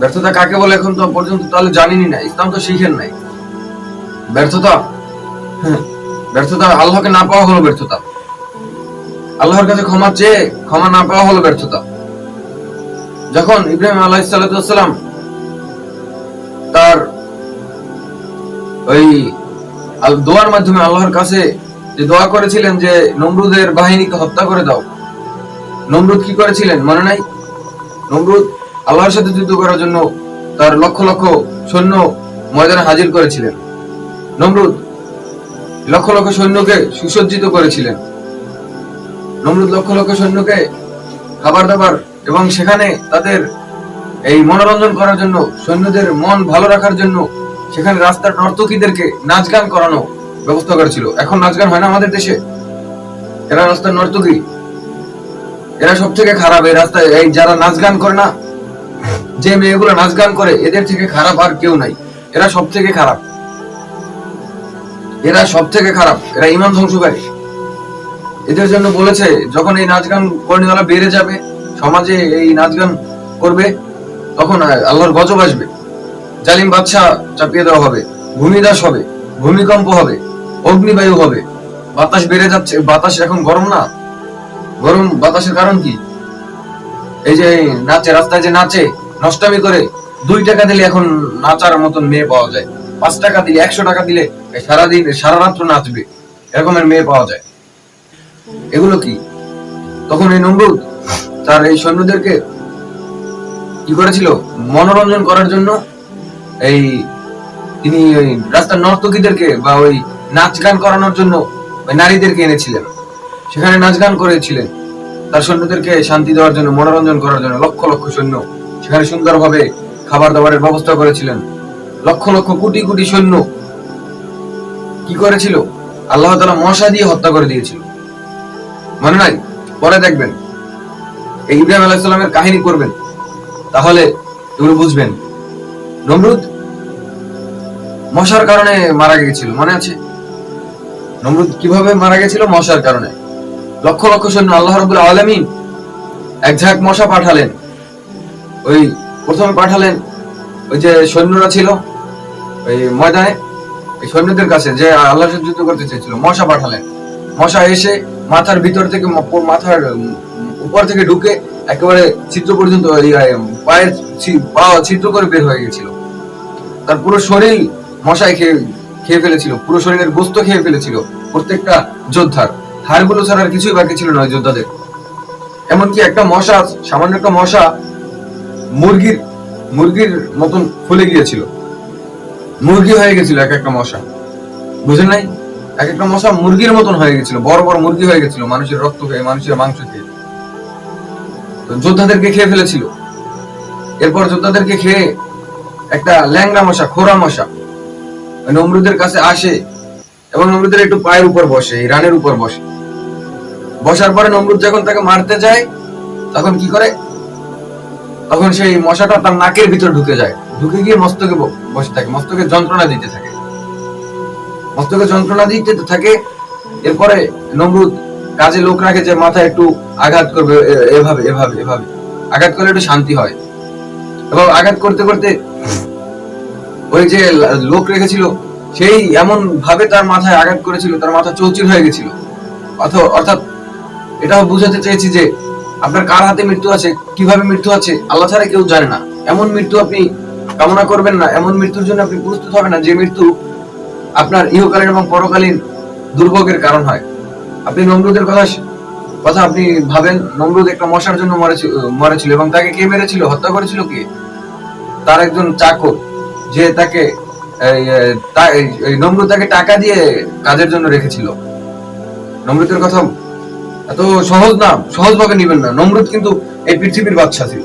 ব্যর্থতা কাকে বলে এখন তো পর্যন্ত তাহলে জানিনি না, ইসলাম তো শিখেন নাই। ব্যর্থতা, হ্যাঁ, ব্যর্থতা আল্লাহকে না পাওয়া হলো ব্যর্থতা। আল্লাহর কাছে ক্ষমা চেয়ে ক্ষমা না পাওয়া হলো ব্যর্থতা। যখন ইব্রাহিম আলাইহিস সালাম তার ওই দোয়ার মাধ্যমে আল্লাহর কাছে যে দোয়া করেছিলেন যে নমরুদের বাহিনীকে হত্যা করে দাও, নমরুদ কি করেছিলেন মনে নাই? নমরুদ আল্লাহর সাথে যুদ্ধ করার জন্য তার লক্ষ লক্ষ সৈন্য ময়দানে হাজির করেছিলেন। নমরুদ লক্ষ লক্ষ সৈন্যকে সুসজ্জিত করেছিলেন। নমরুদ লক্ষ লক্ষ সৈন্যকে খাবার দাবার এবং সেখানে তাদের এই মনোরঞ্জন করার জন্য, সৈন্যদের মন ভালো রাখার জন্য সেখানে রাস্তার নর্তকীদেরকে নাচ গান করানো ব্যবস্থা করেছিল। এখন নাচ গান হয় না আমাদের দেশে? এরা রাস্তার নর্তকী, এরা সব থেকে খারাপ। এই রাস্তায় এই যারা নাচ গান করে না, যে মেয়েগুলো নাচ গান করে, এদের থেকে খারাপ আর কেউ নাই। এরা সব থেকে খারাপ, এরা সব থেকে খারাপ, এরা ঈমান ধ্বংসকারী। এদের জন্য বলেছে যখন এই নাচ গান কর্মীওয়ালা বেড়ে যাবে, সমাজে এই নাচ গান করবে, তখন আল্লাহর গজব আসবে, জালিম বাদশা চাপিয়ে দেওয়া হবে, ভূমিধস হবে, ভূমিকম্প হবে, অগ্নিবায়ু হবে, বাতাস বেড়ে যাচ্ছে। বাতাস এখন গরম না, গরম বাতাসের কারণ কি? এই যে নাচে, রাস্তায় যে নাচে, নষ্টামি করে, 2 টাকা দিলে এখন নাচার মতন মেয়ে পাওয়া যায়, 5 টাকা দিলে, 100 টাকা দিলে সারাদিন সারা রাত্র নাচবে, এরকমের মেয়ে পাওয়া যায়। এগুলো কি? তখন এই নমরুদ তার এই সৈন্যদেরকে কি করেছিল? মনোরঞ্জন করার জন্য এই তিনি ওই রাস্তার নর্তকীদেরকে বা ওই নাচ গান করানোর জন্য ওই নারীদেরকে এনেছিলেন, সেখানে নাচ গান করেছিলেন তার সৈন্যদেরকে শান্তি দেওয়ার জন্য, মনোরঞ্জন করার জন্য। লক্ষ লক্ষ সৈন্য সেখানে সুন্দরভাবে খাবার দাবারের ব্যবস্থা করেছিলেন। লক্ষ লক্ষ কোটি কোটি সৈন্য কি করেছিল? আল্লাহ তাআলা মশা দিয়ে হত্যা করে দিয়েছিল, মনে নাই? পরে দেখবেন, এই ইব্রাহিম আলাইহিস সালামের কাহিনী করবেন, তাহলে এগুলো বুঝবেন। নমরুদ মশার কারণে মারা গিয়েছিল, মনে আছে? নমরুদ কিভাবে মারা গেছিল? মশার কারণে। লক্ষ লক্ষ সৈন্য, আল্লাহ রাব্বুল আলামিন এক ঝাঁক মশা পাঠালেন। ওই প্রথমে পাঠালেন ওই যে সৈন্যরা ছিল ওই ময়দানে, এই সৈন্যদের কাছে যে আল্লাহর সাথে যুদ্ধ করতে চেয়েছিল, মশা পাঠালেন। মশা এসে মাথার ভিতর থেকে, মাথার উপর থেকে ঢুকে একেবারে ছিদ্র পর্যন্ত, পায়ের পা ছিদ্র করে বের হয়ে গেছিল। তার পুরো শরীর মশায় খেয়ে ফেলেছিল, পুরো শরীরের গোস্ত খেয়ে ফেলেছিল প্রত্যেকটা যোদ্ধার। হাড়গুলো ছাড়া আর কিছুই বাকি ছিল না ওই যোদ্ধাদের। এমনকি একটা মশা, সামান্য একটা মশা মুরগির মতন ফুলে গিয়েছিল, মুরগি হয়ে গেছিল এক একটা মশা, বুঝেন নাই? এক একটা মশা মুরগির মতন হয়ে গেছিল, বড় বড় মুরগি হয়ে গেছিল, মানুষের রক্ত খেয়ে, মানুষের মাংস খেয়ে যোদ্ধাদেরকে খেয়ে ফেলেছিল। এরপর যোদ্ধাদেরকে খেয়ে একটা ল্যাংড়া মশা, খোরা মশা নমরুদের কাছে আসে এবং নমরুদের একটু পায়ের উপর বসে, এই রানের উপর বসে। বসার পরে নমরুদ যখন তাকে মারতে যায়, তখন কি করে? তখন সেই মশাটা তার নাকের ভিতর ঢুকে যায়, ঢুকে গিয়ে মস্তকে বসে থাকে, মস্তকে যন্ত্রণা দিতে থাকে, মস্তকে যন্ত্রণা দিতে থাকে। এরপরে নমরুদ কাজে লোক রাখে যে মাথায় একটু আঘাত করবে, এভাবে এভাবে এভাবে আঘাত করলে একটু শান্তি হয়। এবং আঘাত করতে করতে ওই যে লোক রেখেছিল সেই এমন ভাবে তার মাথায় আঘাত করেছিল, তার মাথা চৌচির হয়ে গেছিল। অর্থাৎ এটাও বুঝাতে চেয়েছি যে আপনার কার হাতে মৃত্যু আছে, কিভাবে মৃত্যু আছে, আল্লাহ ছাড়া কেউ জানে না। এমন মৃত্যু আপনি কামনা করবেন না, এমন মৃত্যুর জন্য আপনি প্রস্তুত হবেন না যে মৃত্যু আপনার ইহকালীন এবং পরকালীন দুর্ভোগের কারণ হয়। আপনি নমরুদের কথা আপনি ভাবেন, নমরুদ একটা মশার জন্য মরেছিল এবং তাকে কে মেরেছিল, হত্যা করেছিল কে? তার একজন চাকর, যে তাকে নমরুদ তাকে টাকা দিয়ে কাজের জন্য রেখেছিল। নমরুদের কথা এত সহজ না, সহজভাবে নিবেন না। নমরুদ কিন্তু এই পৃথিবীর বাদশা ছিল।